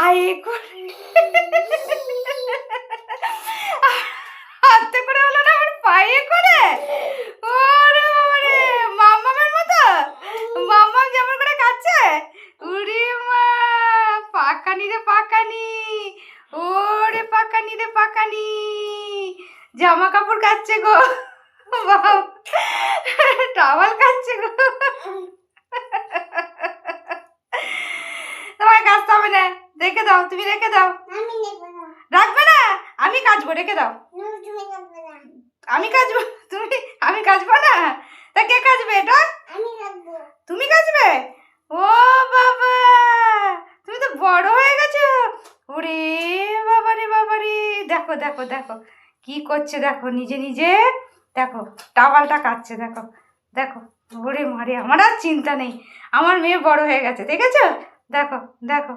পায়ে করে হাতে করে হলো না, আমার পায়ে করে। ওরে বাবারে, মাম্মামের মতো মাম্মাম যেমন করে খাচ্ছে। উরি মা, পাকানি রে পাকানি, ওরে পাকানি রে পাকানি, জামা কাপড় কাচ্ছে গো, টাওয়াল কাচ্ছে গো। তোমায় কাচতে হবে না, রেখে দাও, তুমি রেখে দাও। রাখবে না, আমি কাচবো, রেখে দাও। আমি কাচবো, তুমি, আমি কাচবো না? তা কে কাচবে এটা? তুমি কাচবে? ও বাবা, তুমি তো বড় হয়ে গেছো। ওরে বাবারে বাবারে, দেখো দেখো দেখো কি করছে, দেখো নিজে নিজে, দেখো টাওয়ালটা কাচ্ছে, দেখো দেখো। ওরে মারে, আমার আর চিন্তা নেই, আমার মেয়ে বড় হয়ে গেছে, দেখেছো? দেখো দেখো।